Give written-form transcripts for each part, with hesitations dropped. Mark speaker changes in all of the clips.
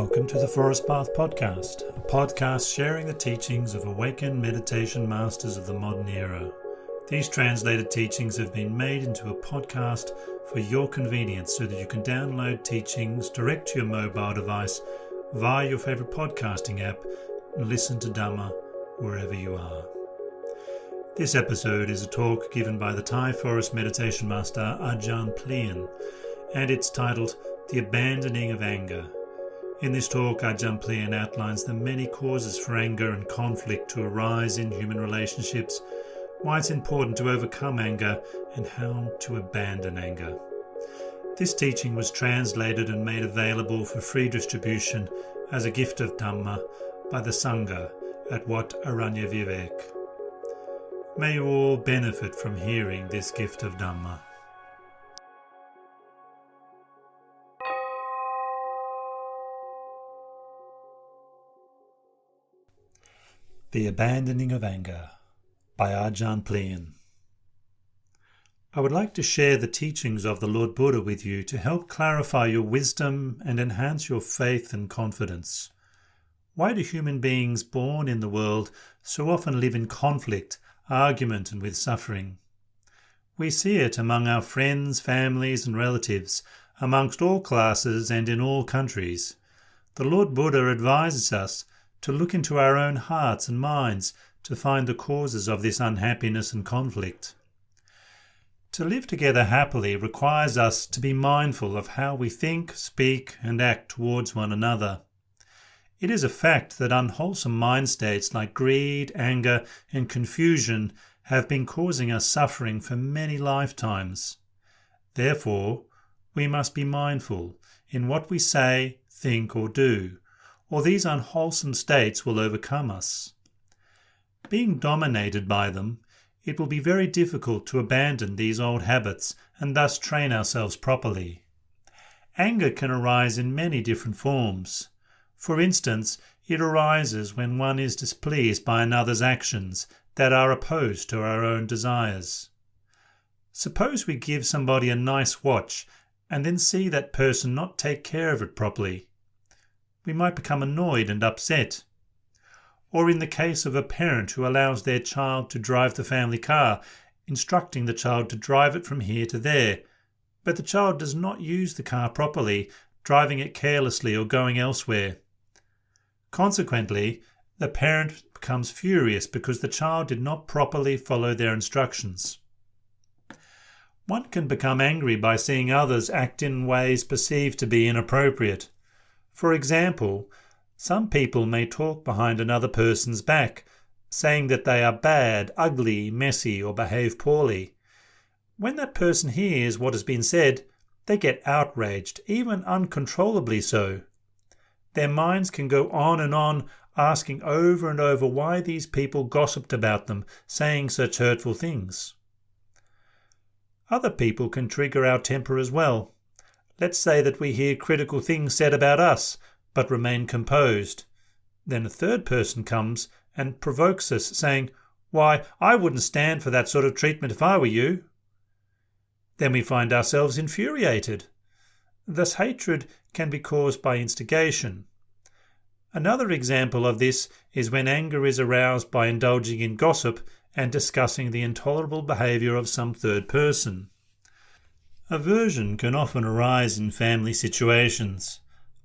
Speaker 1: Welcome to the Forest Path Podcast, a podcast sharing the teachings of awakened meditation masters of the modern era. These translated teachings have been made into a podcast for your convenience so that you can download teachings direct to your mobile device via your favorite podcasting app and listen to Dhamma wherever you are. This episode is a talk given by the Thai forest meditation master Ajahn Plien, and it's titled The Abandoning of Anger. In this talk, Ajahn Plien outlines the many causes for anger and conflict to arise in human relationships, why it's important to overcome anger, and how to abandon anger. This teaching was translated and made available for free distribution as a gift of Dhamma by the Sangha at Wat Aranya Vivek. May you all benefit from hearing this gift of Dhamma. The Abandoning of Anger by Ajahn Plien. I would like to share the teachings of the Lord Buddha with you to help clarify your wisdom and enhance your faith and confidence. Why do human beings born in the world so often live in conflict, argument, and with suffering? We see it among our friends, families, and relatives, amongst all classes and in all countries. The Lord Buddha advises us to look into our own hearts and minds to find the causes of this unhappiness and conflict. To live together happily requires us to be mindful of how we think, speak, and act towards one another. It is a fact that unwholesome mind states like greed, anger, and confusion have been causing us suffering for many lifetimes. Therefore, we must be mindful in what we say, think, or do, or these unwholesome states will overcome us. Being dominated by them, it will be very difficult to abandon these old habits and thus train ourselves properly. Anger can arise in many different forms. For instance, it arises when one is displeased by another's actions that are opposed to our own desires. Suppose we give somebody a nice watch and then see that person not take care of it properly. We might become annoyed and upset. Or in the case of a parent who allows their child to drive the family car, instructing the child to drive it from here to there, but the child does not use the car properly, driving it carelessly or going elsewhere. Consequently, the parent becomes furious because the child did not properly follow their instructions. One can become angry by seeing others act in ways perceived to be inappropriate. For example, some people may talk behind another person's back, saying that they are bad, ugly, messy, or behave poorly. When that person hears what has been said, they get outraged, even uncontrollably so. Their minds can go on, asking over and over why these people gossiped about them, saying such hurtful things. Other people can trigger our temper as well. Let's say that we hear critical things said about us, but remain composed. Then a third person comes and provokes us, saying, "Why, I wouldn't stand for that sort of treatment if I were you." Then we find ourselves infuriated. Thus hatred can be caused by instigation. Another example of this is when anger is aroused by indulging in gossip and discussing the intolerable behaviour of some third person. Aversion can often arise in family situations.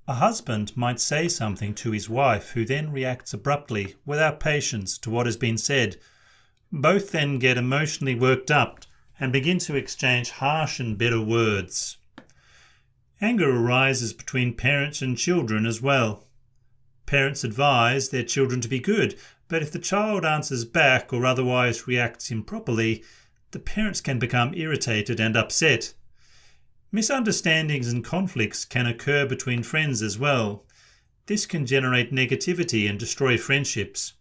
Speaker 1: A husband might say something to his wife who then reacts abruptly, without patience, to what has been said. Both then get emotionally worked up and begin to exchange harsh and bitter words. Anger arises between parents and children as well. Parents advise their children to be good, but if the child answers back or otherwise reacts improperly, the parents can become irritated and upset. Misunderstandings and conflicts can occur between friends as well. This can generate negativity and destroy friendships.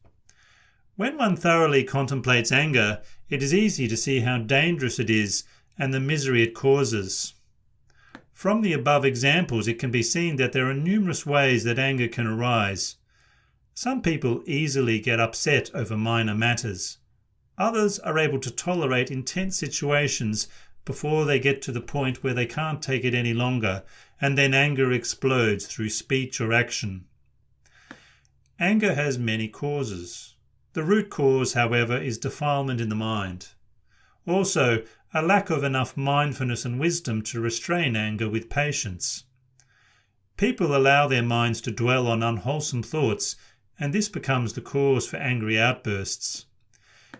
Speaker 1: When one thoroughly contemplates anger, it is easy to see how dangerous it is and the misery it causes. From the above examples, it can be seen that there are numerous ways that anger can arise. Some people easily get upset over minor matters. Others are able to tolerate intense situations before they get to the point where they can't take it any longer, and then anger explodes through speech or action. Anger has many causes. The root cause, however, is defilement in the mind. Also, a lack of enough mindfulness and wisdom to restrain anger with patience. People allow their minds to dwell on unwholesome thoughts, and this becomes the cause for angry outbursts.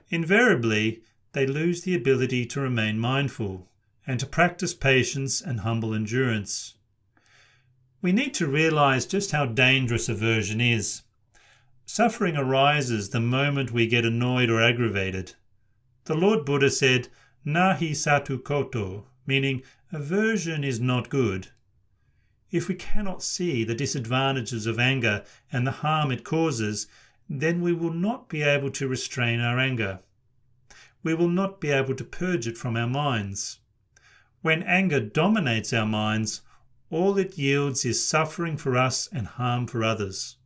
Speaker 1: Invariably, they lose the ability to remain mindful and to practice patience and humble endurance. We need to realize just how dangerous aversion is. Suffering arises the moment we get annoyed or aggravated. The Lord Buddha said, "Nahi satu koto," meaning aversion is not good. If we cannot see the disadvantages of anger and the harm it causes, then we will not be able to restrain our anger. We will not be able to purge it from our minds. When anger dominates our minds, all it yields is suffering for us and harm for others.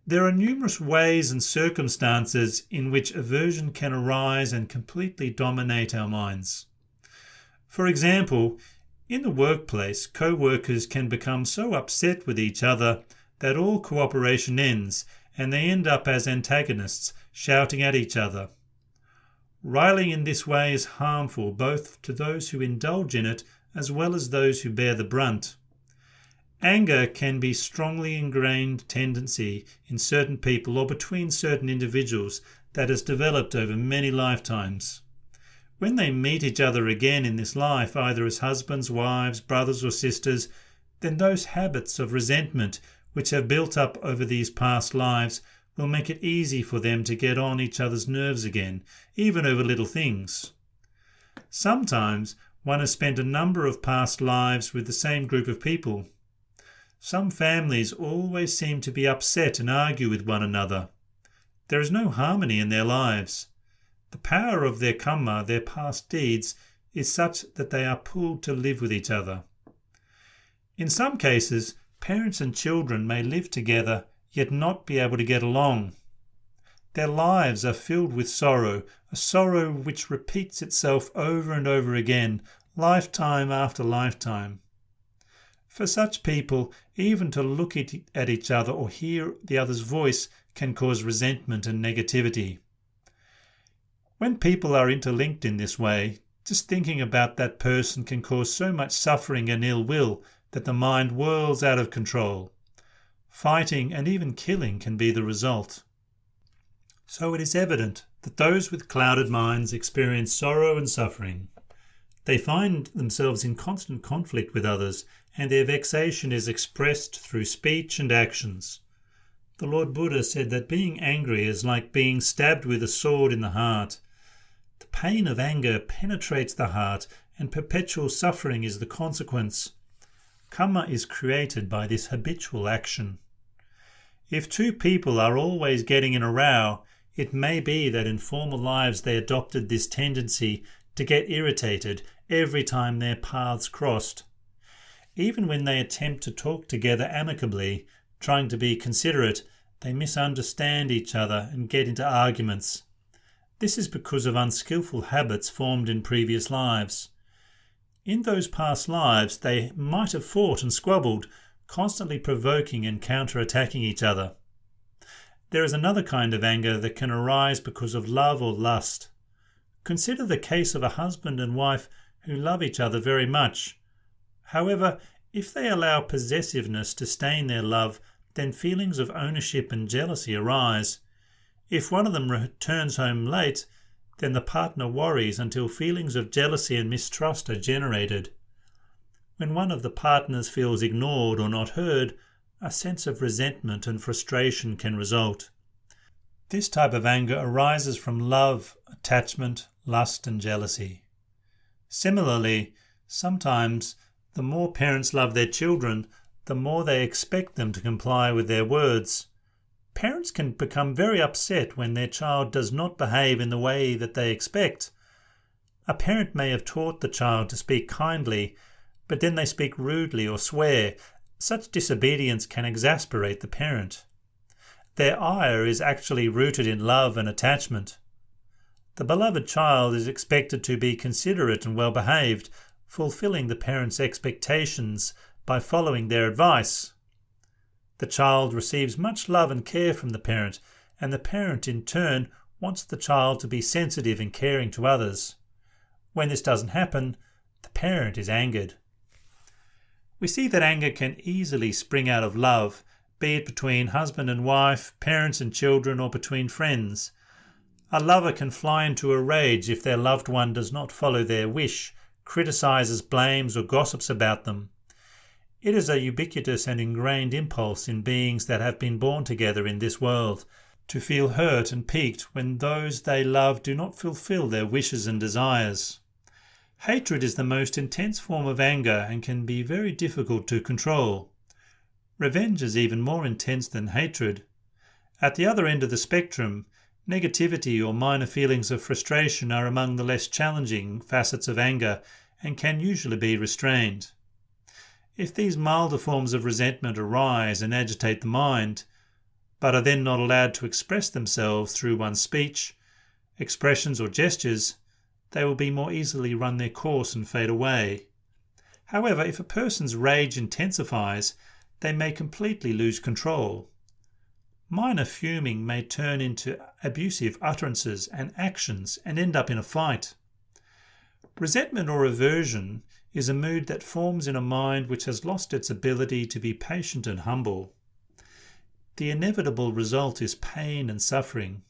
Speaker 1: There are numerous ways and circumstances in which aversion can arise and completely dominate our minds. For example, in the workplace, co-workers can become so upset with each other that all cooperation ends and they end up as antagonists, shouting at each other. Riling in this way is harmful both to those who indulge in it as well as those who bear the brunt. Anger can be a strongly ingrained tendency in certain people or between certain individuals that has developed over many lifetimes. When they meet each other again in this life, either as husbands, wives, brothers or sisters, then those habits of resentment which have built up over these past lives will make it easy for them to get on each other's nerves again, even over little things. Sometimes one has spent a number of past lives with the same group of people. Some families always seem to be upset and argue with one another. There is no harmony in their lives. The power of their karma, their past deeds, is such that they are pulled to live with each other. In some cases, parents and children may live together yet not be able to get along. Their lives are filled with sorrow, a sorrow which repeats itself over and over again, lifetime after lifetime. For such people, even to look at each other or hear the other's voice can cause resentment and negativity. When people are interlinked in this way, just thinking about that person can cause so much suffering and ill will that the mind whirls out of control. Fighting and even killing can be the result. So it is evident that those with clouded minds experience sorrow and suffering. They find themselves in constant conflict with others, and their vexation is expressed through speech and actions. The Lord Buddha said that being angry is like being stabbed with a sword in the heart. The pain of anger penetrates the heart, and perpetual suffering is the consequence. Karma is created by this habitual action. If two people are always getting in a row, it may be that in former lives they adopted this tendency to get irritated every time their paths crossed. Even when they attempt to talk together amicably, trying to be considerate, they misunderstand each other and get into arguments. This is because of unskillful habits formed in previous lives. In those past lives, they might have fought and squabbled, constantly provoking and counter-attacking each other. There is another kind of anger that can arise because of love or lust. Consider the case of a husband and wife who love each other very much. However, if they allow possessiveness to stain their love, then feelings of ownership and jealousy arise. If one of them returns home late, then the partner worries until feelings of jealousy and mistrust are generated. When one of the partners feels ignored or not heard, a sense of resentment and frustration can result. This type of anger arises from love, attachment, lust, and jealousy. Similarly, sometimes the more parents love their children, the more they expect them to comply with their words. Parents can become very upset when their child does not behave in the way that they expect. A parent may have taught the child to speak kindly, but then they speak rudely or swear. Such disobedience can exasperate the parent. Their ire is actually rooted in love and attachment. The beloved child is expected to be considerate and well-behaved, fulfilling the parents' expectations by following their advice. The child receives much love and care from the parent, and the parent in turn wants the child to be sensitive and caring to others. When this doesn't happen, the parent is angered. We see that anger can easily spring out of love, be it between husband and wife, parents and children, or between friends. A lover can fly into a rage if their loved one does not follow their wish, criticizes, blames, or gossips about them. It is a ubiquitous and ingrained impulse in beings that have been born together in this world, to feel hurt and piqued when those they love do not fulfill their wishes and desires. Hatred is the most intense form of anger and can be very difficult to control. Revenge is even more intense than hatred. At the other end of the spectrum, negativity or minor feelings of frustration are among the less challenging facets of anger and can usually be restrained. If these milder forms of resentment arise and agitate the mind, but are then not allowed to express themselves through one's speech, expressions or gestures, they will be more easily run their course and fade away. However, if a person's rage intensifies, they may completely lose control. Minor fuming may turn into abusive utterances and actions and end up in a fight. Resentment or aversion is a mood that forms in a mind which has lost its ability to be patient and humble. The inevitable result is pain and suffering.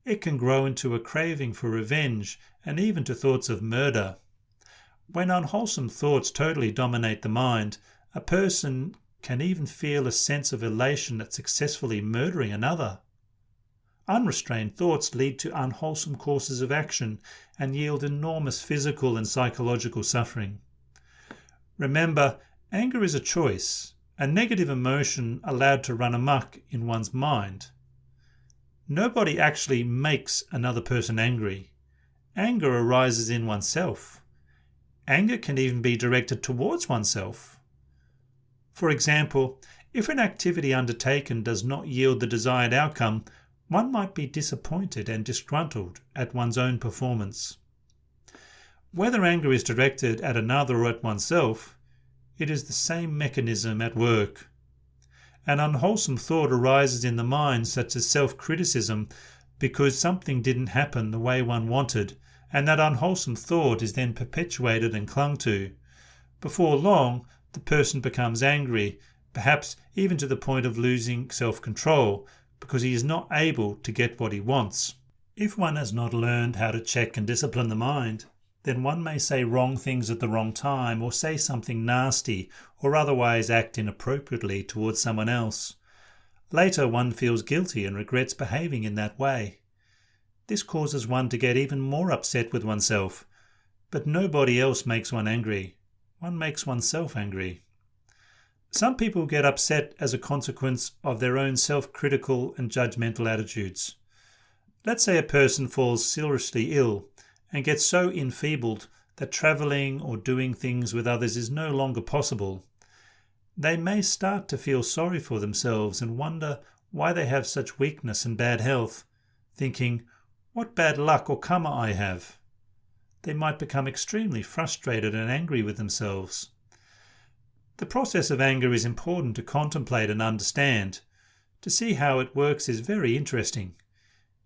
Speaker 1: It can grow into a craving for revenge and even to thoughts of murder. When unwholesome thoughts totally dominate the mind, a person can even feel a sense of elation at successfully murdering another. Unrestrained thoughts lead to unwholesome courses of action and yield enormous physical and psychological suffering. Remember, anger is a choice, a negative emotion allowed to run amok in one's mind. Nobody actually makes another person angry. Anger arises in oneself. Anger can even be directed towards oneself. For example, if an activity undertaken does not yield the desired outcome, one might be disappointed and disgruntled at one's own performance. Whether anger is directed at another or at oneself, it is the same mechanism at work. An unwholesome thought arises in the mind, such as self-criticism, because something didn't happen the way one wanted, and that unwholesome thought is then perpetuated and clung to. Before long, the person becomes angry, perhaps even to the point of losing self-control, because he is not able to get what he wants. If one has not learned how to check and discipline the mind, then one may say wrong things at the wrong time, or say something nasty, or otherwise act inappropriately towards someone else. Later one feels guilty and regrets behaving in that way. This causes one to get even more upset with oneself, but nobody else makes one angry. One makes oneself angry. Some people get upset as a consequence of their own self-critical and judgmental attitudes. Let's say a person falls seriously ill and gets so enfeebled that travelling or doing things with others is no longer possible. They may start to feel sorry for themselves and wonder why they have such weakness and bad health, thinking, "What bad luck or karma I have." They might become extremely frustrated and angry with themselves. The process of anger is important to contemplate and understand. To see how it works is very interesting.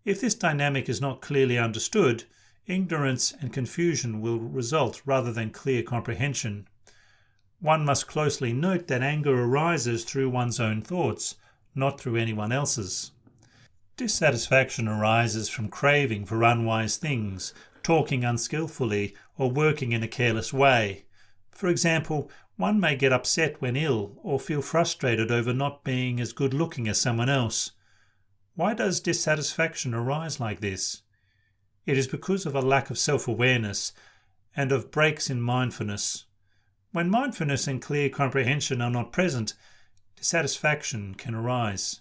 Speaker 1: If this dynamic is not clearly understood, ignorance and confusion will result rather than clear comprehension. One must closely note that anger arises through one's own thoughts, not through anyone else's. Dissatisfaction arises from craving for unwise things, talking unskillfully, or working in a careless way. For example, one may get upset when ill or feel frustrated over not being as good looking as someone else. Why does dissatisfaction arise like this? It is because of a lack of self-awareness and of breaks in mindfulness. When mindfulness and clear comprehension are not present, dissatisfaction can arise.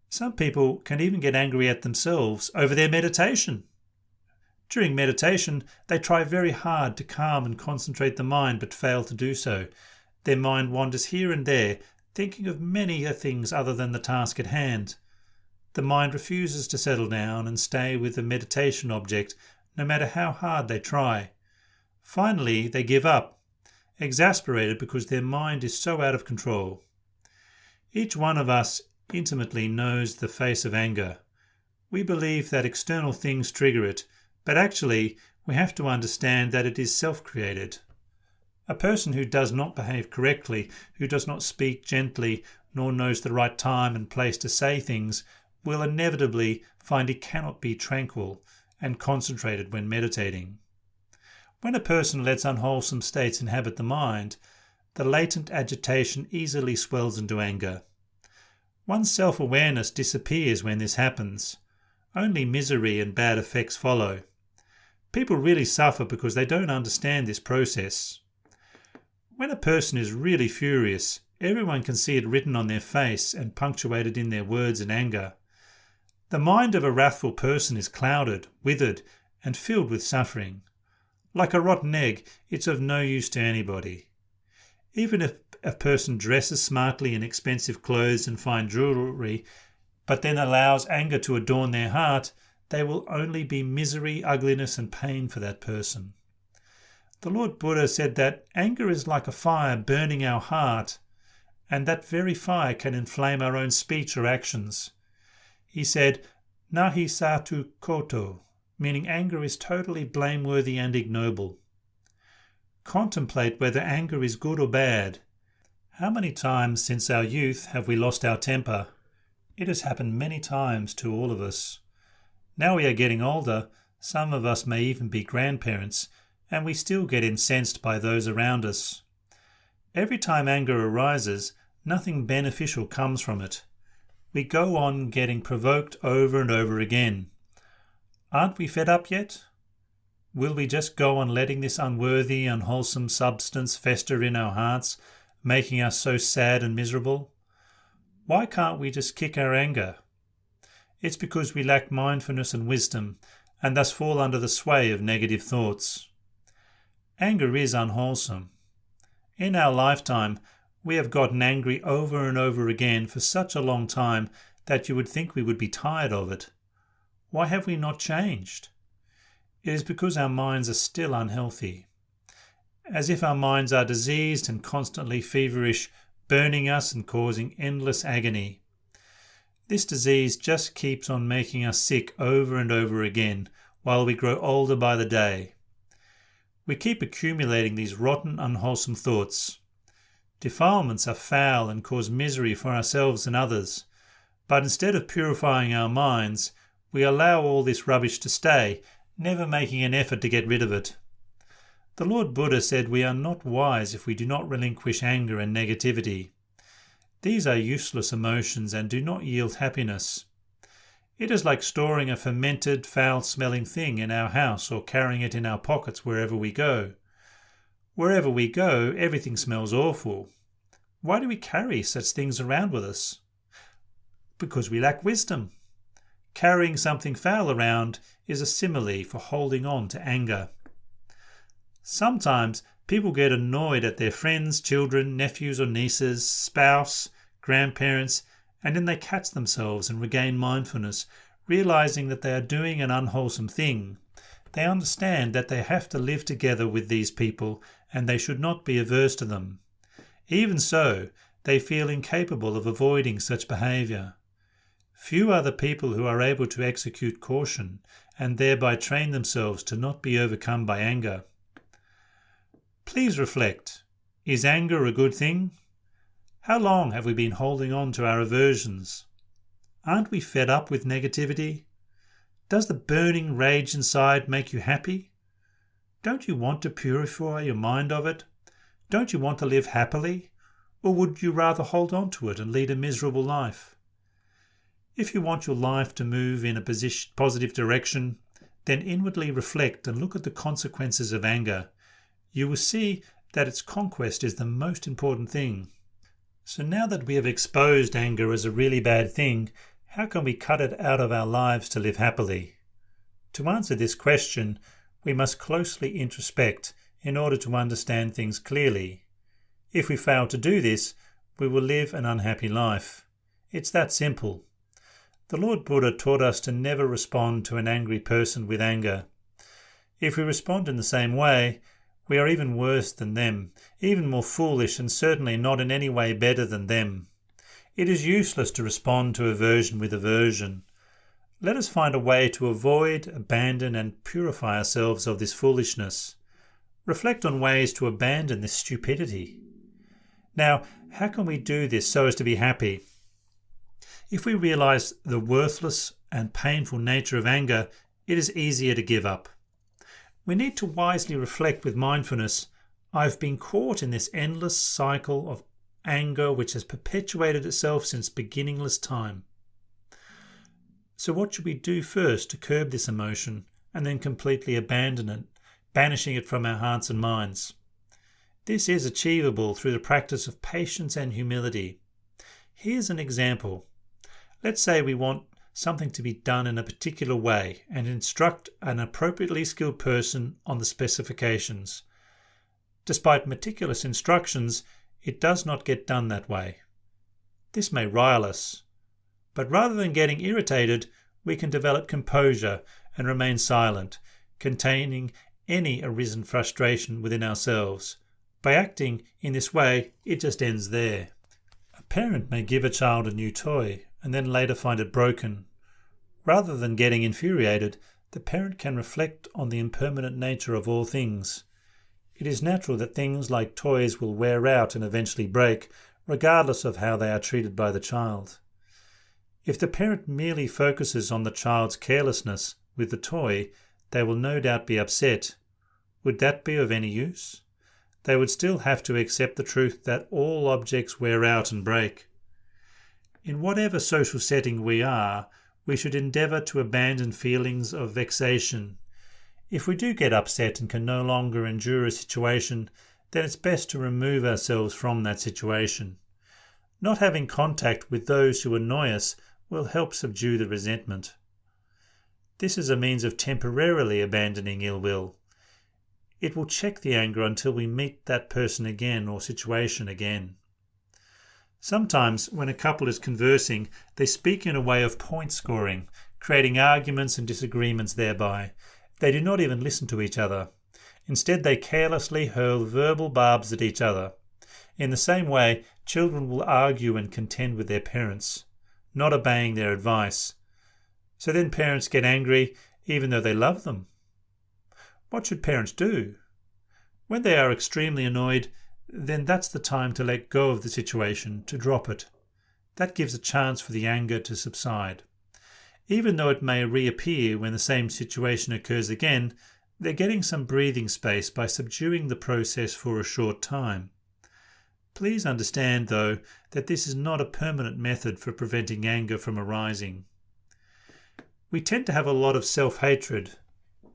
Speaker 1: Some people can even get angry at themselves over their meditation. During meditation, they try very hard to calm and concentrate the mind but fail to do so. Their mind wanders here and there, thinking of many things other than the task at hand. The mind refuses to settle down and stay with the meditation object, no matter how hard they try. Finally, they give up, exasperated because their mind is so out of control. Each one of us intimately knows the face of anger. We believe that external things trigger it, but actually we have to understand that it is self-created. A person who does not behave correctly, who does not speak gently, nor knows the right time and place to say things, will inevitably find he cannot be tranquil and concentrated when meditating. When a person lets unwholesome states inhabit the mind, the latent agitation easily swells into anger. One's self-awareness disappears when this happens. Only misery and bad effects follow. People really suffer because they don't understand this process. When a person is really furious, everyone can see it written on their face and punctuated in their words in anger. The mind of a wrathful person is clouded, withered, and filled with suffering. Like a rotten egg, it's of no use to anybody. Even if a person dresses smartly in expensive clothes and fine jewellery, but then allows anger to adorn their heart, they will only be misery, ugliness, and pain for that person. The Lord Buddha said that anger is like a fire burning our heart, and that very fire can inflame our own speech or actions. He said, Nahi satu koto, meaning anger is totally blameworthy and ignoble. Contemplate whether anger is good or bad. How many times since our youth have we lost our temper? It has happened many times to all of us. Now we are getting older, some of us may even be grandparents, and we still get incensed by those around us. Every time anger arises, nothing beneficial comes from it. We go on getting provoked over and over again. Aren't we fed up yet? Will we just go on letting this unworthy, unwholesome substance fester in our hearts, making us so sad and miserable? Why can't we just kick our anger? It's because we lack mindfulness and wisdom, and thus fall under the sway of negative thoughts. Anger is unwholesome. In our lifetime, we have gotten angry over and over again for such a long time that you would think we would be tired of it. Why have we not changed? It is because our minds are still unhealthy. As if our minds are diseased and constantly feverish, burning us and causing endless agony. This disease just keeps on making us sick over and over again while we grow older by the day. We keep accumulating these rotten, unwholesome thoughts. Defilements are foul and cause misery for ourselves and others, but instead of purifying our minds, we allow all this rubbish to stay, never making an effort to get rid of it. The Lord Buddha said we are not wise if we do not relinquish anger and negativity. These are useless emotions and do not yield happiness. It is like storing a fermented, foul-smelling thing in our house or carrying it in our pockets wherever we go. Wherever we go, everything smells awful. Why do we carry such things around with us? Because we lack wisdom. Carrying something foul around is a simile for holding on to anger. Sometimes people get annoyed at their friends, children, nephews or nieces, spouse, grandparents, and then they catch themselves and regain mindfulness, realizing that they are doing an unwholesome thing. They understand that they have to live together with these people and they should not be averse to them. Even so, they feel incapable of avoiding such behaviour. Few are the people who are able to execute caution and thereby train themselves to not be overcome by anger. Please reflect. Is anger a good thing? How long have we been holding on to our aversions? Aren't we fed up with negativity? Does the burning rage inside make you happy? Don't you want to purify your mind of it? Don't you want to live happily? Or would you rather hold on to it and lead a miserable life? If you want your life to move in a positive direction, then inwardly reflect and look at the consequences of anger. You will see that its conquest is the most important thing. So now that we have exposed anger as a really bad thing, how can we cut it out of our lives to live happily? To answer this question, we must closely introspect in order to understand things clearly. If we fail to do this, we will live an unhappy life. It's that simple. The Lord Buddha taught us to never respond to an angry person with anger. If we respond in the same way, we are even worse than them, even more foolish, and certainly not in any way better than them. It is useless to respond to aversion with aversion. Let us find a way to avoid, abandon, and purify ourselves of this foolishness. Reflect on ways to abandon this stupidity. Now, how can we do this so as to be happy? If we realize the worthless and painful nature of anger, it is easier to give up. We need to wisely reflect with mindfulness, I've been caught in this endless cycle of anger which has perpetuated itself since beginningless time. So what should we do first to curb this emotion and then completely abandon it, banishing it from our hearts and minds? This is achievable through the practice of patience and humility. Here's an example. Let's say we want something to be done in a particular way and instruct an appropriately skilled person on the specifications. Despite meticulous instructions, it does not get done that way. This may rile us, but rather than getting irritated, we can develop composure and remain silent, containing any arisen frustration within ourselves. By acting in this way, it just ends there. A parent may give a child a new toy and then later find it broken. Rather than getting infuriated, the parent can reflect on the impermanent nature of all things. It is natural that things like toys will wear out and eventually break, regardless of how they are treated by the child. If the parent merely focuses on the child's carelessness with the toy, they will no doubt be upset. Would that be of any use? They would still have to accept the truth that all objects wear out and break. In whatever social setting we are, we should endeavour to abandon feelings of vexation. If we do get upset and can no longer endure a situation, then it's best to remove ourselves from that situation. Not having contact with those who annoy us will help subdue the resentment. This is a means of temporarily abandoning ill will. It will check the anger until we meet that person again or situation again. Sometimes, when a couple is conversing, they speak in a way of point scoring, creating arguments and disagreements thereby. They do not even listen to each other. Instead, they carelessly hurl verbal barbs at each other. In the same way, children will argue and contend with their parents, not obeying their advice. So then parents get angry even though they love them. What should parents do? When they are extremely annoyed, then that's the time to let go of the situation, to drop it. That gives a chance for the anger to subside. Even though it may reappear when the same situation occurs again, they're getting some breathing space by subduing the process for a short time. Please understand, though, that this is not a permanent method for preventing anger from arising. We tend to have a lot of self-hatred.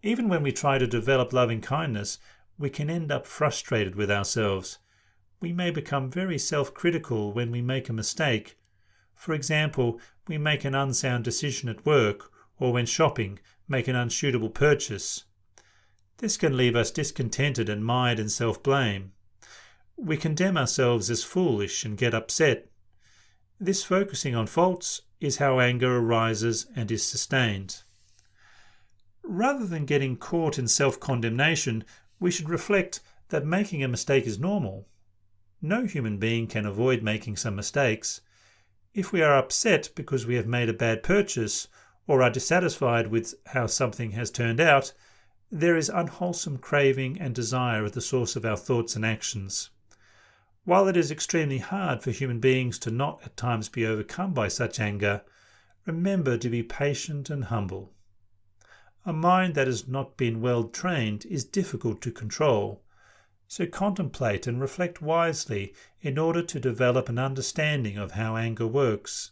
Speaker 1: Even when we try to develop loving kindness, we can end up frustrated with ourselves. We may become very self-critical when we make a mistake. For example, we make an unsound decision at work, or when shopping, make an unsuitable purchase. This can leave us discontented and mired in self-blame. We condemn ourselves as foolish and get upset. This focusing on faults is how anger arises and is sustained. Rather than getting caught in self-condemnation, we should reflect that making a mistake is normal. No human being can avoid making some mistakes. If we are upset because we have made a bad purchase or are dissatisfied with how something has turned out, there is unwholesome craving and desire at the source of our thoughts and actions. While it is extremely hard for human beings to not at times be overcome by such anger, remember to be patient and humble. A mind that has not been well trained is difficult to control, so contemplate and reflect wisely in order to develop an understanding of how anger works.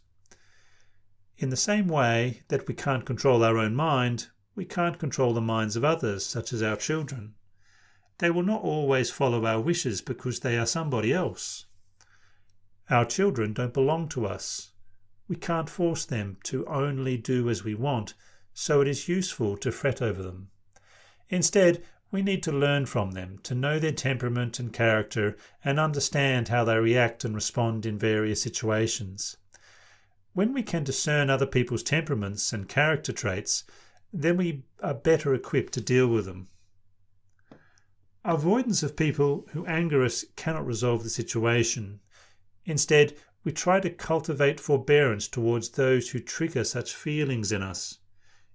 Speaker 1: In the same way that we can't control our own mind, we can't control the minds of others, such as our children. They will not always follow our wishes because they are somebody else. Our children don't belong to us. We can't force them to only do as we want, so it is useful to fret over them. Instead, we need to learn from them, to know their temperament and character and understand how they react and respond in various situations. When we can discern other people's temperaments and character traits, then we are better equipped to deal with them. Avoidance of people who anger us cannot resolve the situation. Instead, we try to cultivate forbearance towards those who trigger such feelings in us.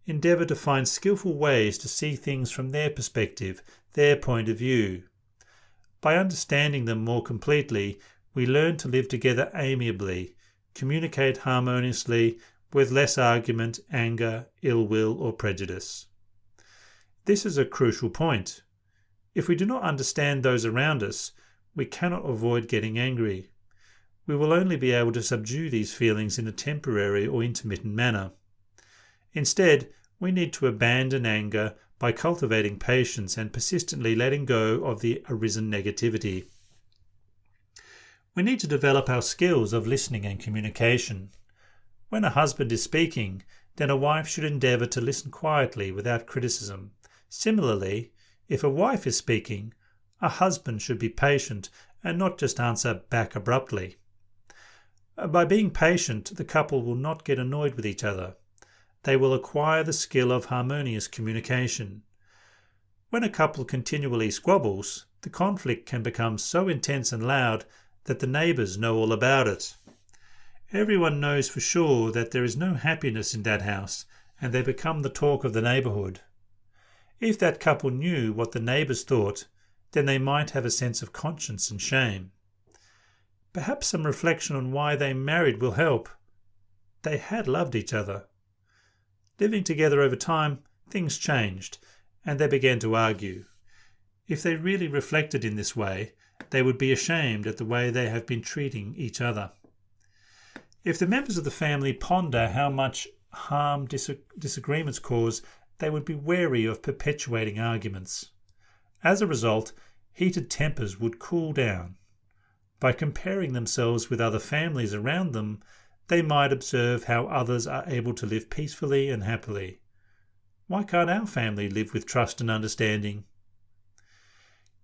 Speaker 1: Endeavour to find skillful ways to see things from their perspective, their point of view. By understanding them more completely, we learn to live together amiably, communicate harmoniously, with less argument, anger, ill will, or prejudice. This is a crucial point. If we do not understand those around us, we cannot avoid getting angry. We will only be able to subdue these feelings in a temporary or intermittent manner. Instead, we need to abandon anger by cultivating patience and persistently letting go of the arisen negativity. We need to develop our skills of listening and communication. When a husband is speaking, then a wife should endeavour to listen quietly without criticism. Similarly, if a wife is speaking, a husband should be patient and not just answer back abruptly. By being patient, the couple will not get annoyed with each other. They will acquire the skill of harmonious communication. When a couple continually squabbles, the conflict can become so intense and loud that the neighbours know all about it. Everyone knows for sure that there is no happiness in that house, and they become the talk of the neighbourhood. If that couple knew what the neighbours thought, then they might have a sense of conscience and shame. Perhaps some reflection on why they married will help. They had loved each other. Living together over time, things changed, and they began to argue. If they really reflected in this way, they would be ashamed at the way they have been treating each other. If the members of the family ponder how much harm disagreements cause, they would be wary of perpetuating arguments. As a result, heated tempers would cool down. By comparing themselves with other families around them, they might observe how others are able to live peacefully and happily. Why can't our family live with trust and understanding?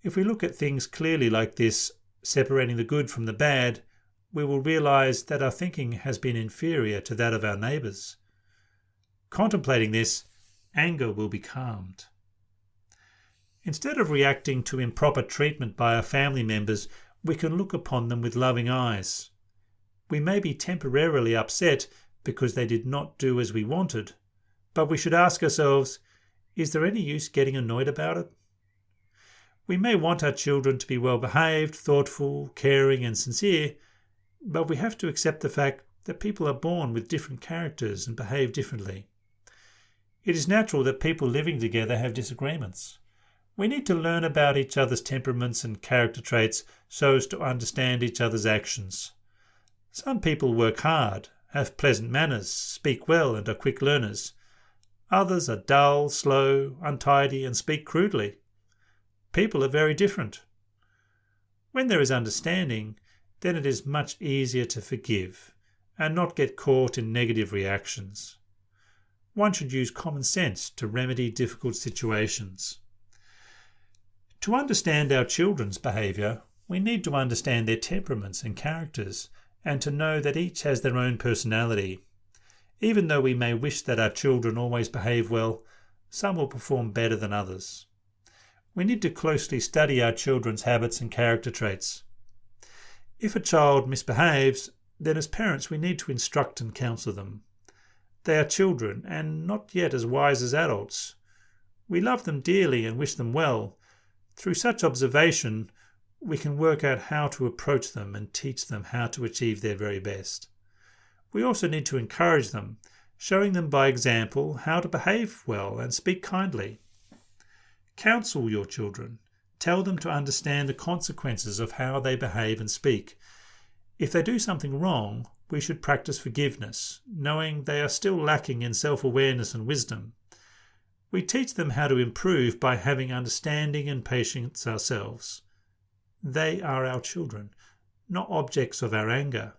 Speaker 1: If we look at things clearly like this, separating the good from the bad, we will realize that our thinking has been inferior to that of our neighbours. Contemplating this, anger will be calmed. Instead of reacting to improper treatment by our family members, we can look upon them with loving eyes. We may be temporarily upset because they did not do as we wanted, but we should ask ourselves, is there any use getting annoyed about it? We may want our children to be well behaved, thoughtful, caring and sincere, but we have to accept the fact that people are born with different characters and behave differently. It is natural that people living together have disagreements. We need to learn about each other's temperaments and character traits so as to understand each other's actions. Some people work hard, have pleasant manners, speak well and are quick learners. Others are dull, slow, untidy and speak crudely. People are very different. When there is understanding, then it is much easier to forgive and not get caught in negative reactions. One should use common sense to remedy difficult situations. To understand our children's behaviour, we need to understand their temperaments and characters, and to know that each has their own personality. Even though we may wish that our children always behave well, some will perform better than others. We need to closely study our children's habits and character traits. If a child misbehaves, then as parents we need to instruct and counsel them. They are children and not yet as wise as adults. We love them dearly and wish them well. Through such observation, we can work out how to approach them and teach them how to achieve their very best. We also need to encourage them, showing them by example how to behave well and speak kindly. Counsel your children. Tell them to understand the consequences of how they behave and speak. If they do something wrong, we should practice forgiveness, knowing they are still lacking in self-awareness and wisdom. We teach them how to improve by having understanding and patience ourselves. They are our children, not objects of our anger.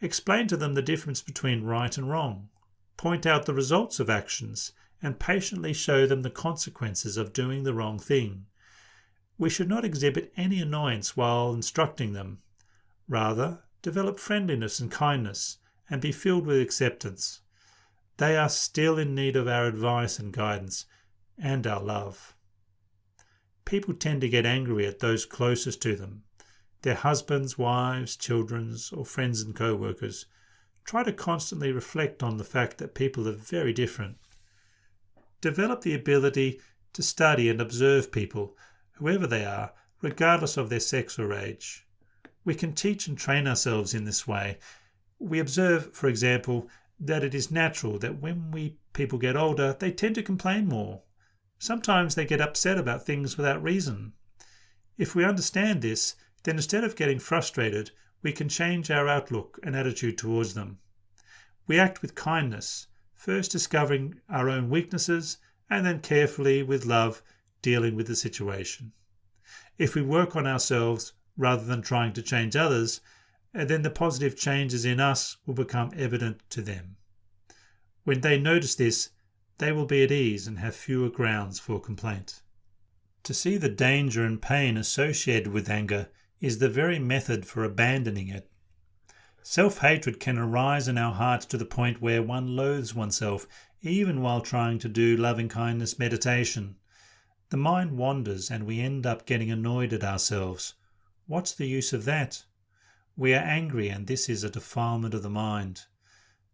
Speaker 1: Explain to them the difference between right and wrong. Point out the results of actions and patiently show them the consequences of doing the wrong thing. We should not exhibit any annoyance while instructing them. Rather, develop friendliness and kindness and be filled with acceptance. They are still in need of our advice and guidance, and our love. People tend to get angry at those closest to them, their husbands, wives, children, or friends and co-workers. Try to constantly reflect on the fact that people are very different. Develop the ability to study and observe people, whoever they are, regardless of their sex or age. We can teach and train ourselves in this way. We observe, for example, that it is natural that when people get older, they tend to complain more. Sometimes they get upset about things without reason. If we understand this, then instead of getting frustrated, we can change our outlook and attitude towards them. We act with kindness, first discovering our own weaknesses and then carefully, with love, dealing with the situation. If we work on ourselves rather than trying to change others, then the positive changes in us will become evident to them. When they notice this, they will be at ease and have fewer grounds for complaint. To see the danger and pain associated with anger is the very method for abandoning it. Self-hatred can arise in our hearts to the point where one loathes oneself, even while trying to do loving-kindness meditation. The mind wanders and we end up getting annoyed at ourselves. What's the use of that? We are angry, and this is a defilement of the mind.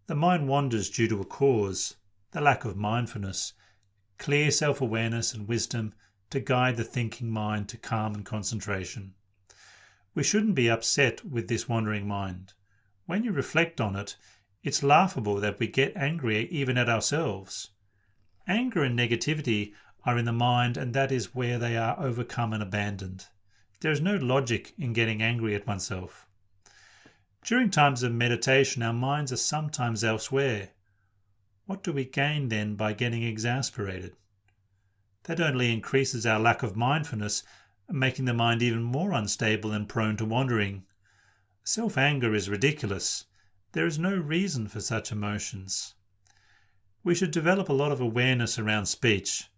Speaker 1: The mind wanders due to a cause, the lack of mindfulness, clear self-awareness and wisdom to guide the thinking mind to calm and concentration. We shouldn't be upset with this wandering mind. When you reflect on it, it's laughable that we get angry even at ourselves. Anger and negativity are in the mind, and that is where they are overcome and abandoned. There is no logic in getting angry at oneself. During times of meditation, our minds are sometimes elsewhere. What do we gain then by getting exasperated? That only increases our lack of mindfulness, making the mind even more unstable and prone to wandering. Self-anger is ridiculous. There is no reason for such emotions. We should develop a lot of awareness around speech.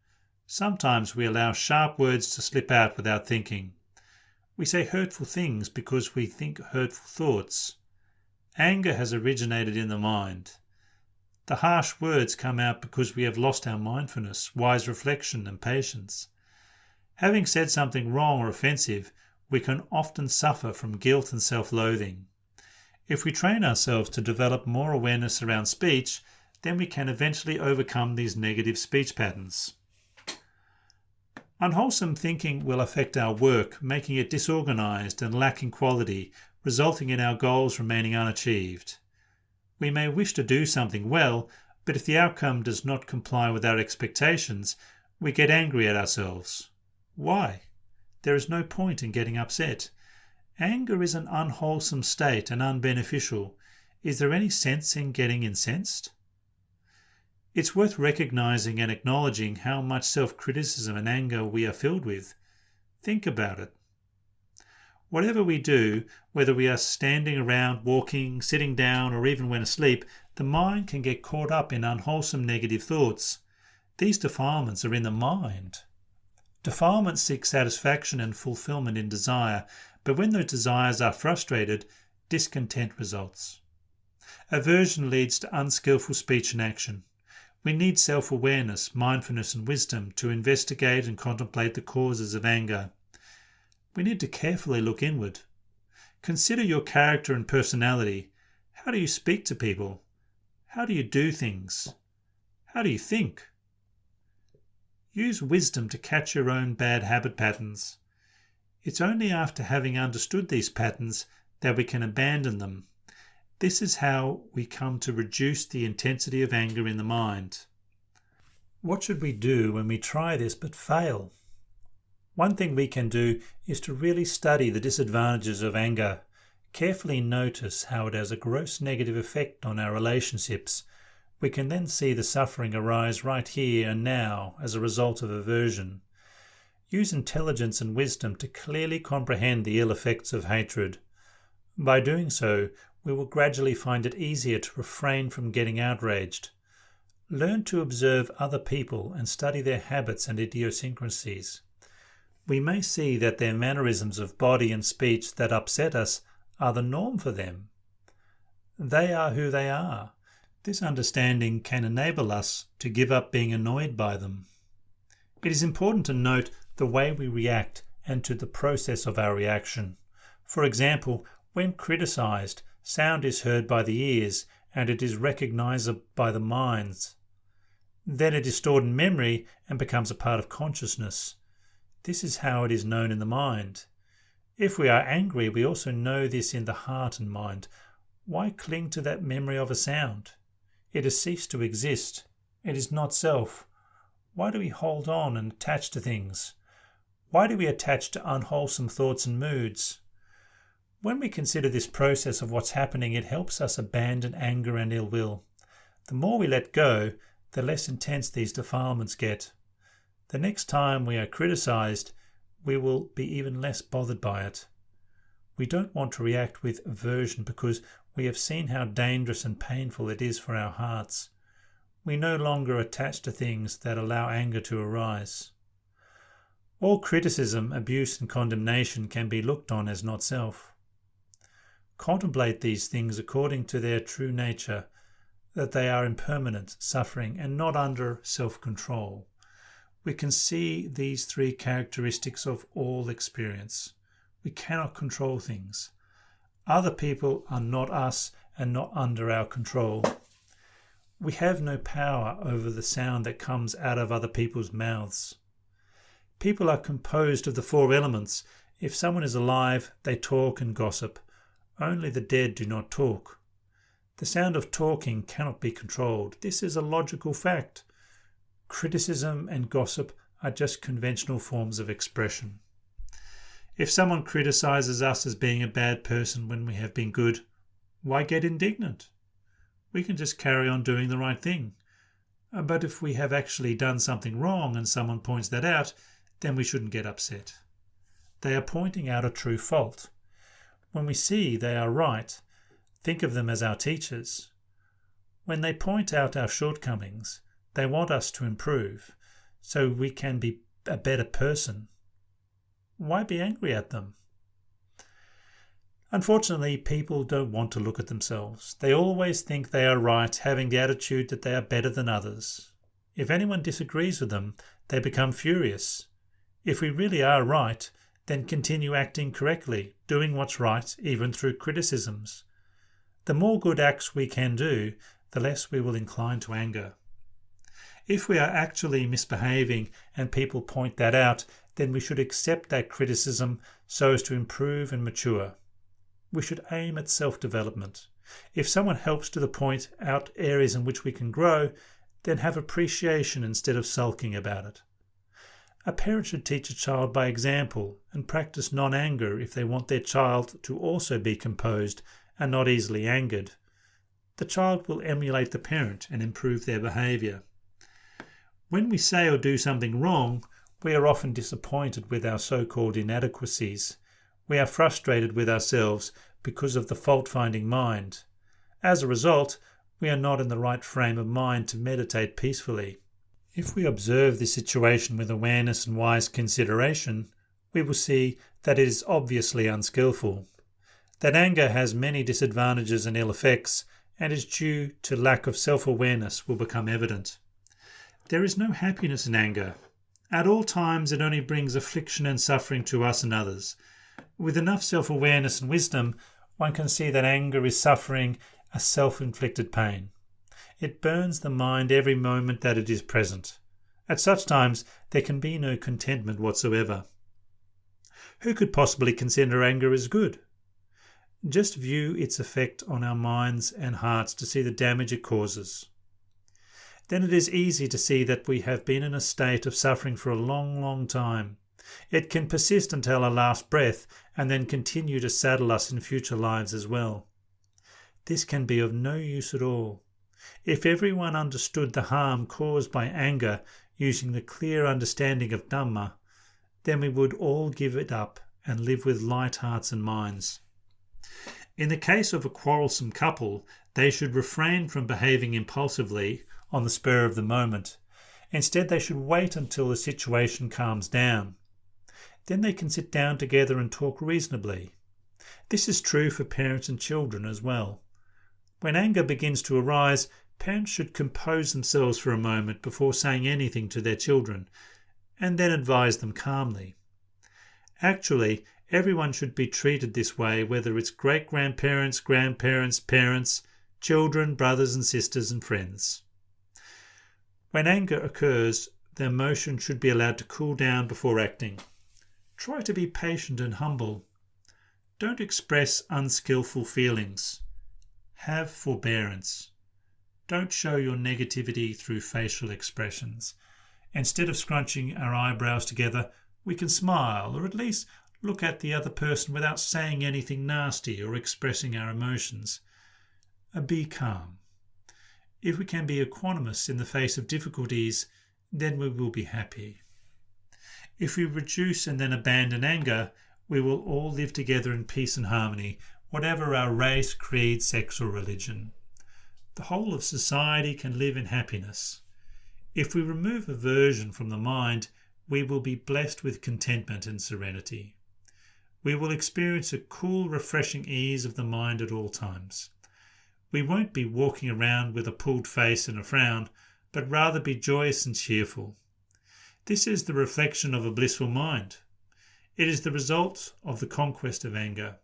Speaker 1: Sometimes we allow sharp words to slip out without thinking. We say hurtful things because we think hurtful thoughts. Anger has originated in the mind. The harsh words come out because we have lost our mindfulness, wise reflection and patience. Having said something wrong or offensive, we can often suffer from guilt and self-loathing. If we train ourselves to develop more awareness around speech, then we can eventually overcome these negative speech patterns. Unwholesome thinking will affect our work, making it disorganized and lacking quality, resulting in our goals remaining unachieved. We may wish to do something well, but if the outcome does not comply with our expectations, we get angry at ourselves. Why? There is no point in getting upset. Anger is an unwholesome state and unbeneficial. Is there any sense in getting incensed? It's worth recognizing and acknowledging how much self-criticism and anger we are filled with. Think about it. Whatever we do, whether we are standing around, walking, sitting down, or even when asleep, the mind can get caught up in unwholesome negative thoughts. These defilements are in the mind. Defilements seek satisfaction and fulfillment in desire, but when those desires are frustrated, discontent results. Aversion leads to unskillful speech and action. We need self-awareness, mindfulness, and wisdom to investigate and contemplate the causes of anger. We need to carefully look inward. Consider your character and personality. How do you speak to people? How do you do things? How do you think? Use wisdom to catch your own bad habit patterns. It's only after having understood these patterns that we can abandon them. This is how we come to reduce the intensity of anger in the mind. What should we do when we try this but fail? One thing we can do is to really study the disadvantages of anger, carefully notice how it has a gross negative effect on our relationships. We can then see the suffering arise right here and now as a result of aversion. Use intelligence and wisdom to clearly comprehend the ill effects of hatred. By doing so, we will gradually find it easier to refrain from getting outraged. Learn to observe other people and study their habits and idiosyncrasies. We may see that their mannerisms of body and speech that upset us are the norm for them. They are who they are. This understanding can enable us to give up being annoyed by them. It is important to note the way we react and to the process of our reaction. For example, when criticized, sound is heard by the ears and it is recognizable by the minds. Then it is stored in memory and becomes a part of consciousness. This is how it is known in the mind. If we are angry, we also know this in the heart and mind. Why cling to that memory of a sound? It has ceased to exist. It is not self. Why do we hold on and attach to things? Why do we attach to unwholesome thoughts and moods? When we consider this process of what's happening, it helps us abandon anger and ill will. The more we let go, the less intense these defilements get. The next time we are criticized, we will be even less bothered by it. We don't want to react with aversion because we have seen how dangerous and painful it is for our hearts. We no longer attach to things that allow anger to arise. All criticism, abuse and condemnation can be looked on as not self. Contemplate these things according to their true nature, that they are impermanent, suffering, and not under self-control. We can see these three characteristics of all experience. We cannot control things. Other people are not us and not under our control. We have no power over the sound that comes out of other people's mouths. People are composed of the four elements. If someone is alive, they talk and gossip. Only the dead do not talk. The sound of talking cannot be controlled. This is a logical fact. Criticism and gossip are just conventional forms of expression. If someone criticizes us as being a bad person when we have been good, why get indignant? We can just carry on doing the right thing. But if we have actually done something wrong and someone points that out, then we shouldn't get upset. They are pointing out a true fault. When we see they are right, think of them as our teachers. When they point out our shortcomings, they want us to improve, so we can be a better person. Why be angry at them? Unfortunately, people don't want to look at themselves. They always think they are right, having the attitude that they are better than others. If anyone disagrees with them, they become furious. If we really are right, then continue acting correctly, doing what's right, even through criticisms. The more good acts we can do, the less we will incline to anger. If we are actually misbehaving and people point that out, then we should accept that criticism so as to improve and mature. We should aim at self-development. If someone helps to point out areas in which we can grow, then have appreciation instead of sulking about it. A parent should teach a child by example and practice non-anger if they want their child to also be composed and not easily angered. The child will emulate the parent and improve their behaviour. When we say or do something wrong, we are often disappointed with our so-called inadequacies. We are frustrated with ourselves because of the fault-finding mind. As a result, we are not in the right frame of mind to meditate peacefully. If we observe this situation with awareness and wise consideration, we will see that it is obviously unskillful. That anger has many disadvantages and ill effects, and is due to lack of self-awareness will become evident. There is no happiness in anger. At all times it only brings affliction and suffering to us and others. With enough self-awareness and wisdom, one can see that anger is suffering a self-inflicted pain. It burns the mind every moment that it is present. At such times, there can be no contentment whatsoever. Who could possibly consider anger as good? Just view its effect on our minds and hearts to see the damage it causes. Then it is easy to see that we have been in a state of suffering for a long, long time. It can persist until our last breath and then continue to saddle us in future lives as well. This can be of no use at all. If everyone understood the harm caused by anger using the clear understanding of Dhamma, then we would all give it up and live with light hearts and minds. In the case of a quarrelsome couple, they should refrain from behaving impulsively on the spur of the moment. Instead, they should wait until the situation calms down. Then they can sit down together and talk reasonably. This is true for parents and children as well. When anger begins to arise, parents should compose themselves for a moment before saying anything to their children, and then advise them calmly. Actually, everyone should be treated this way, whether it's great-grandparents, grandparents, parents, children, brothers and sisters and friends. When anger occurs, the emotion should be allowed to cool down before acting. Try to be patient and humble. Don't express unskillful feelings. Have forbearance. Don't show your negativity through facial expressions. Instead of scrunching our eyebrows together, we can smile or at least look at the other person without saying anything nasty or expressing our emotions. Be calm. If we can be equanimous in the face of difficulties, then we will be happy. If we reduce and then abandon anger, we will all live together in peace and harmony, whatever our race, creed, sex or religion. The whole of society can live in happiness. If we remove aversion from the mind, we will be blessed with contentment and serenity. We will experience a cool, refreshing ease of the mind at all times. We won't be walking around with a pulled face and a frown, but rather be joyous and cheerful. This is the reflection of a blissful mind. It is the result of the conquest of anger.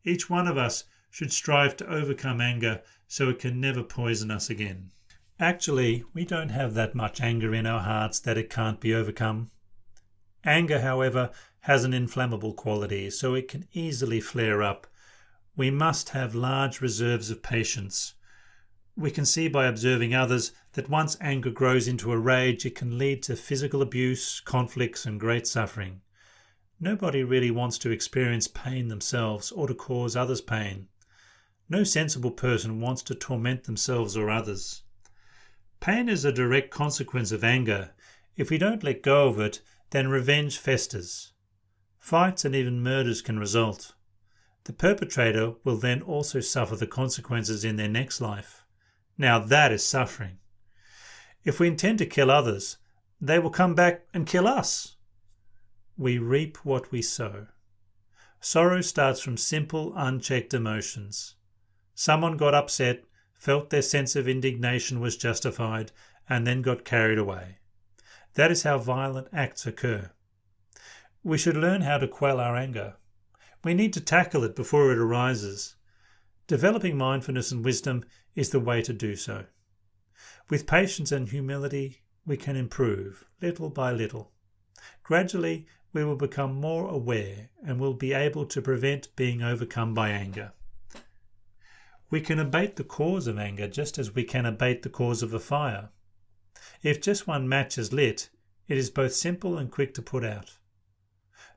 Speaker 1: Each one of us should strive to overcome anger so it can never poison us again. Actually, we don't have that much anger in our hearts that it can't be overcome. Anger, however, has an inflammable quality, so it can easily flare up. We must have large reserves of patience. We can see by observing others that once anger grows into a rage, it can lead to physical abuse, conflicts, and great suffering. Nobody really wants to experience pain themselves or to cause others pain. No sensible person wants to torment themselves or others. Pain is a direct consequence of anger. If we don't let go of it, then revenge festers. Fights and even murders can result. The perpetrator will then also suffer the consequences in their next life. Now that is suffering. If we intend to kill others, they will come back and kill us. We reap what we sow. Sorrow starts from simple, unchecked emotions. Someone got upset, felt their sense of indignation was justified, and then got carried away. That is how violent acts occur. We should learn how to quell our anger. We need to tackle it before it arises. Developing mindfulness and wisdom is the way to do so. With patience and humility, we can improve little by little. Gradually, we will become more aware and will be able to prevent being overcome by anger. We can abate the cause of anger just as we can abate the cause of a fire. If just one match is lit, it is both simple and quick to put out.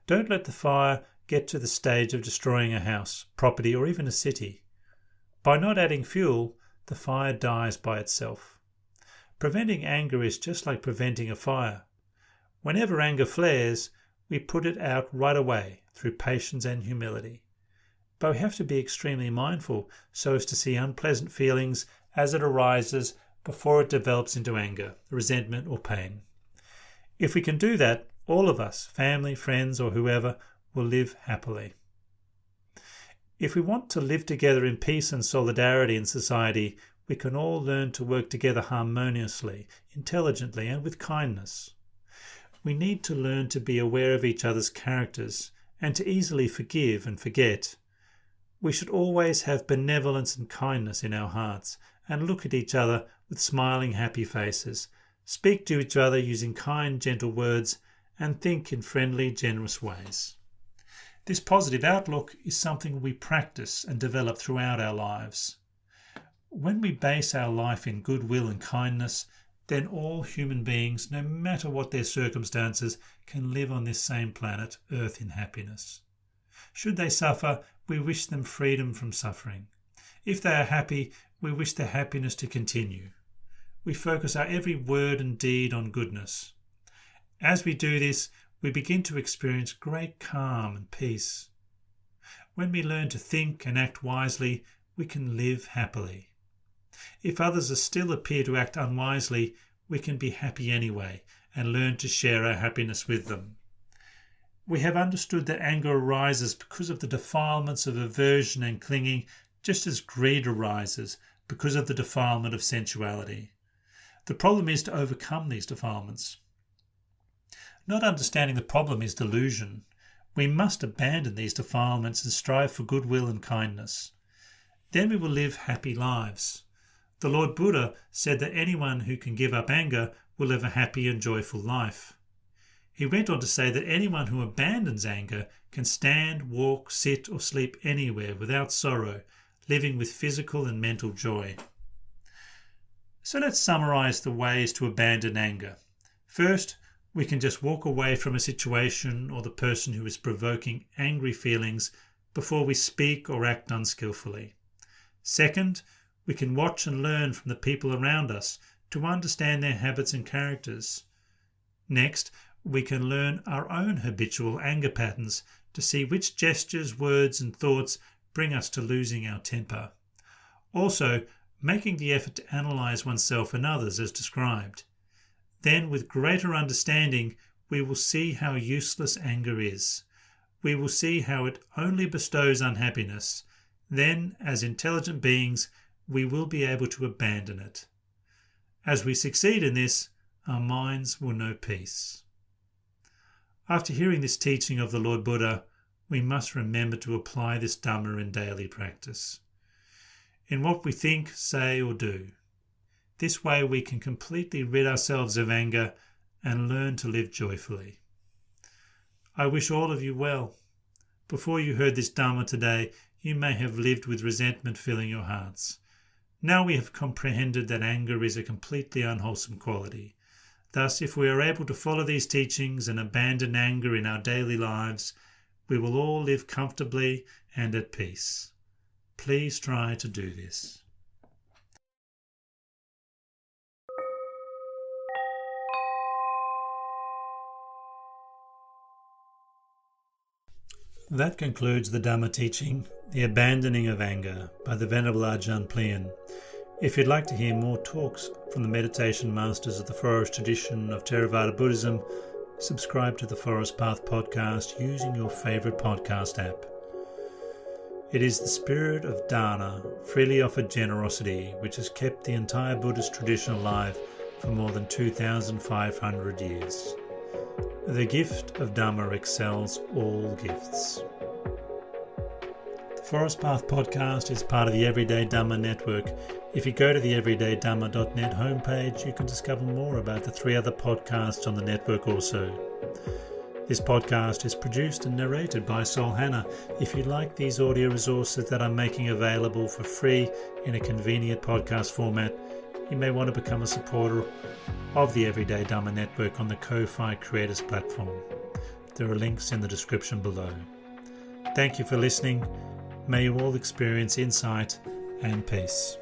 Speaker 1: Don't let the fire get to the stage of destroying a house, property, or even a city. By not adding fuel, the fire dies by itself. Preventing anger is just like preventing a fire. Whenever anger flares, we put it out right away through patience and humility. But we have to be extremely mindful so as to see unpleasant feelings as it arises before it develops into anger, resentment or pain. If we can do that, all of us, family, friends or whoever, will live happily. If we want to live together in peace and solidarity in society, we can all learn to work together harmoniously, intelligently and with kindness. We need to learn to be aware of each other's characters and to easily forgive and forget. We should always have benevolence and kindness in our hearts and look at each other with smiling, happy faces, speak to each other using kind, gentle words, and think in friendly, generous ways. This positive outlook is something we practice and develop throughout our lives. When we base our life in goodwill and kindness, then all human beings, no matter what their circumstances, can live on this same planet, Earth, in happiness. Should they suffer, we wish them freedom from suffering. If they are happy, we wish their happiness to continue. We focus our every word and deed on goodness. As we do this, we begin to experience great calm and peace. When we learn to think and act wisely, we can live happily. If others still appear to act unwisely, we can be happy anyway and learn to share our happiness with them. We have understood that anger arises because of the defilements of aversion and clinging just as greed arises because of the defilement of sensuality. The problem is to overcome these defilements. Not understanding the problem is delusion. We must abandon these defilements and strive for goodwill and kindness. Then we will live happy lives. The Lord Buddha said that anyone who can give up anger will live a happy and joyful life. He went on to say that anyone who abandons anger can stand, walk, sit or sleep anywhere without sorrow, living with physical and mental joy. So let's summarize the ways to abandon anger. First, we can just walk away from a situation or the person who is provoking angry feelings before we speak or act unskillfully. Second, we can watch and learn from the people around us to understand their habits and characters. Next, we can learn our own habitual anger patterns to see which gestures, words and thoughts bring us to losing our temper. Also, making the effort to analyze oneself and others as described. Then, with greater understanding, we will see how useless anger is. We will see how it only bestows unhappiness. Then, as intelligent beings, we will be able to abandon it. As we succeed in this, our minds will know peace. After hearing this teaching of the Lord Buddha, we must remember to apply this Dhamma in daily practice, in what we think, say or do. This way we can completely rid ourselves of anger and learn to live joyfully. I wish all of you well. Before you heard this Dhamma today, you may have lived with resentment filling your hearts. Now we have comprehended that anger is a completely unwholesome quality. Thus, if we are able to follow these teachings and abandon anger in our daily lives, we will all live comfortably and at peace. Please try to do this. That concludes the Dhamma teaching, The Abandoning of Anger, by the Venerable Ajahn Plien. If you'd like to hear more talks from the meditation masters of the Forest tradition of Theravada Buddhism, subscribe to the Forest Path podcast using your favourite podcast app. It is the spirit of dana, freely offered generosity, which has kept the entire Buddhist tradition alive for more than 2,500 years. The gift of Dhamma excels all gifts. The Forest Path podcast is part of the Everyday Dhamma network. If you go to the everydaydhamma.net homepage, you can discover more about the 3 other podcasts on the network also. This podcast is produced and narrated by Sol Hanna. If you like these audio resources that I'm making available for free in a convenient podcast format, you may want to become a supporter of the Everyday Dhamma network on the Ko-Fi Creators platform. There are links in the description below. Thank you for listening. May you all experience insight and peace.